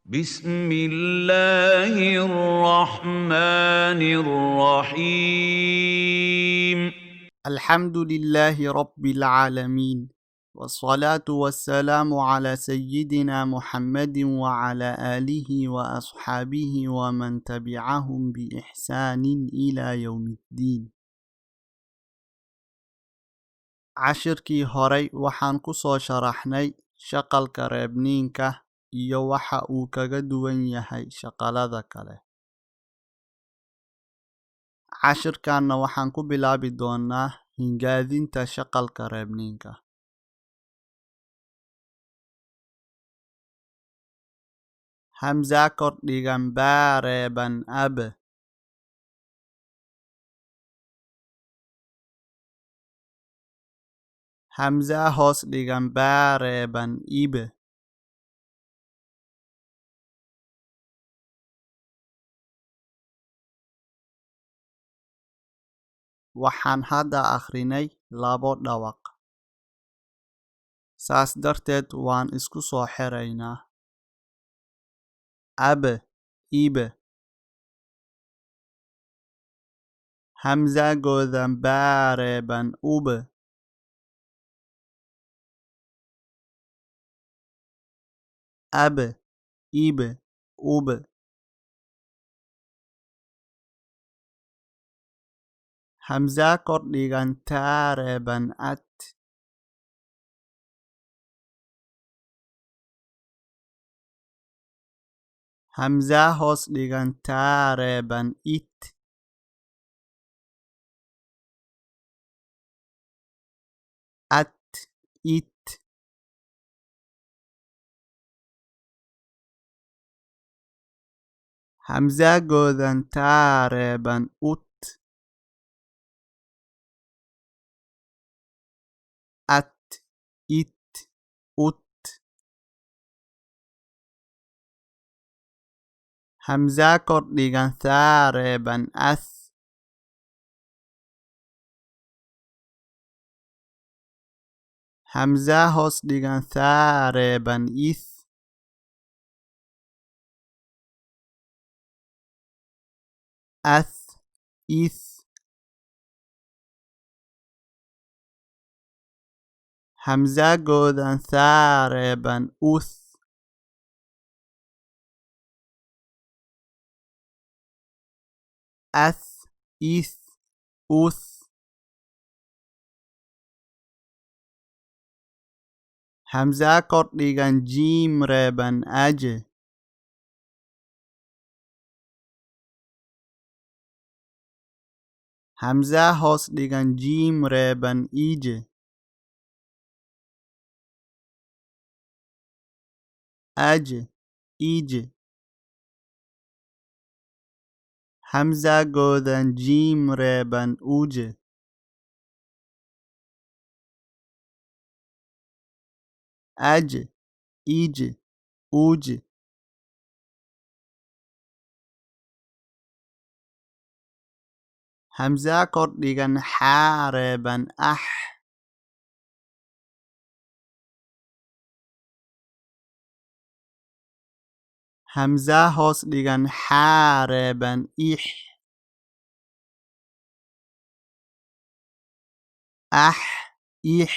بسم الله الرحمن الرحيم الحمد لله رب العالمين، والصلاة والسلام على سيدنا محمد وعلى آله وأصحابه ومن تبعهم بإحسان إلى يوم الدين. cashirkii horay waxaan ku soo sharaxnay shaqalka reebniinka iyo waxa uu kaga duwan yahay shaqalada kale. cashirkanna waxaan ku bilaabi doonaa hingaadinta shaqalka reebniinka. hamza kordhigan baa reeban ab. hamza hoos dhigan baa reeban ib. waxaan hadda akhrinay labo dhawaq, saas darteed waan isku soo xiraynaa. ab, ib. hamza godan baa reeban ub. ab, ib, ub. hamza kordhigan taa reeban at. hamza hoos dhigan taa reeban it. at, it. hamza godan taa reeban ut. at, it, ut. hamza kordhigan taa reeban ath. hamza hoos dhigan taa reeban ith. ath, ith. hamza godan taa reeban uth. ath, ith, uth. hamza kordhigan jiim reeban aje. hamza hoos dhigan jiim reeban ije. aje, ije. hamza godan jiim reeban uje. aje, ije, uje. hamza kordhigan xaa reeban ax. hamza hoos dhigan xaa reeban ix. ax, ix.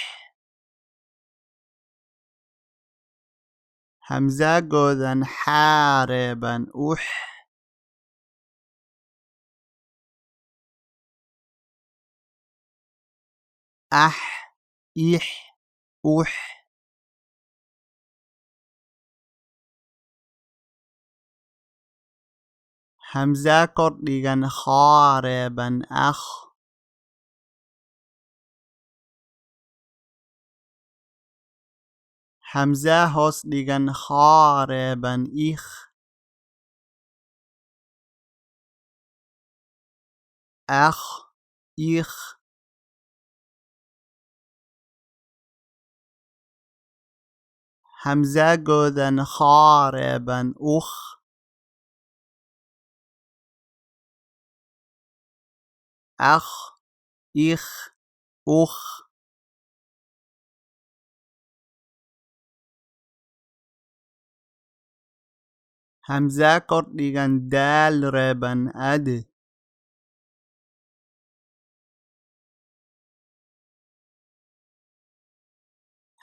hamza godan xaa reeban ux. ax, ix, ux. hamza kordhigan khaa reeban akh. hamza hoos dhigan khaa reeban ikh. akh, ikh. hamza godan khaa reeban ukh. akh, ikh, ukh. hamza kordhigan daal reeban ade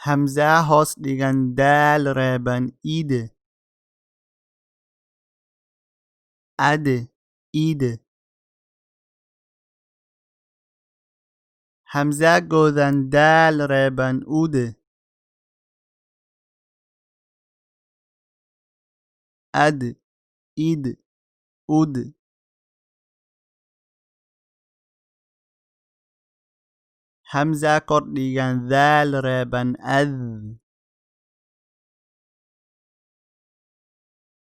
hamza hoos dhigan daal reeban ide ade ide hamza godan daal reeban ude ad id ud hamza kordhigan daal reeban ad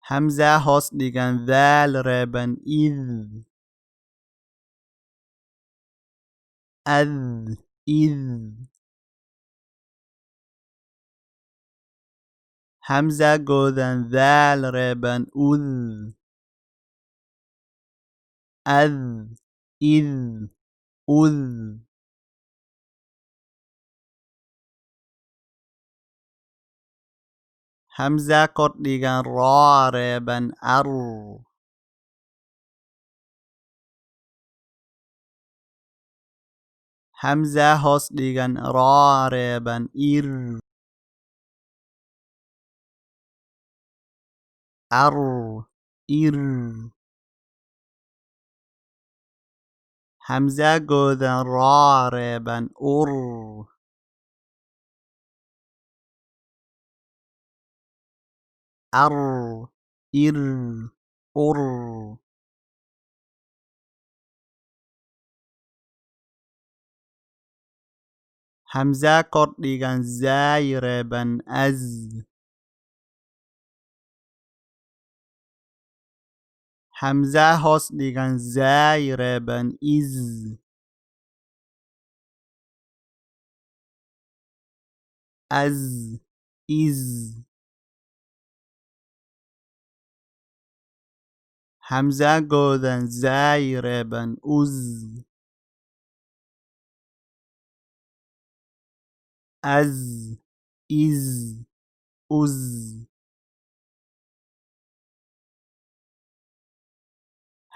hamza hoos dhigan daal reeban id ad id hamza godan daal reeban ud ad id ud hamza kordhigan raa reeban ar hamza hoos dhigan raa reeban ir ar ir hamza godan raa reeban ur ar ir ur hamza kordhigan zaay reeban az hamza hoos dhigan zaay reeban iz az iz hamza godan zaay reeban uz az iz uz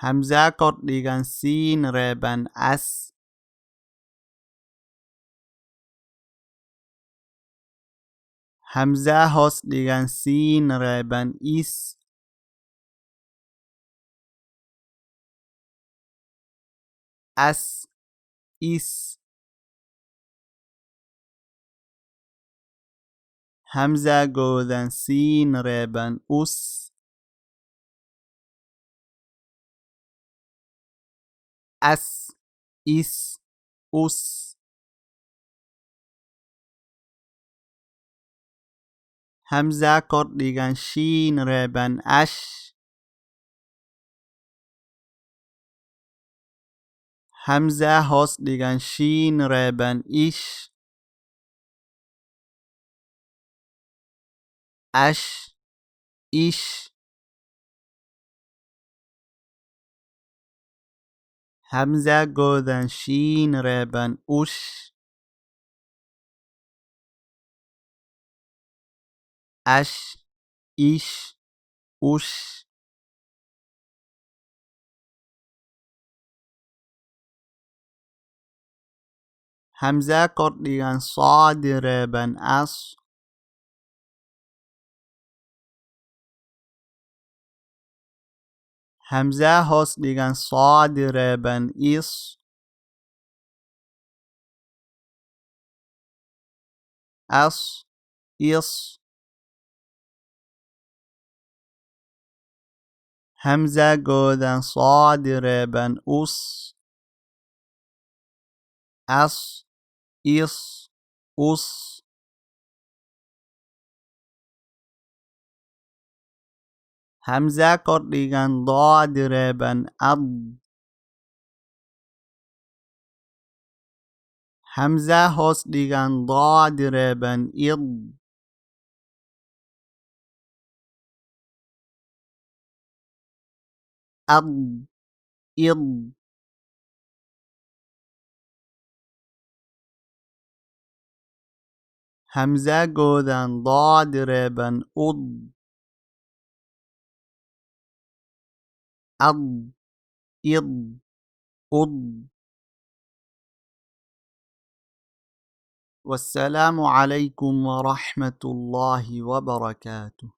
hamza kordhigan siin reeban as hamza hoos dhigan siin reeban is as is hamza godan siin reeban us as is us hamza kordhigan shiin reeban ash hamza hoos dhigan shiin reeban ish ash ish hamza godan shiin reeban ush ash ish ush hamza kordhigan saad reeban as hamza hoos dhigan saad reeban is as is hamza godan saad reeban us as is us hamza kordhigan daad reeban ad hamza hoos dhigan daad reeban id ad id hamza godan daad reeban ud أض إض أض. والسلام عليكم ورحمة الله وبركاته.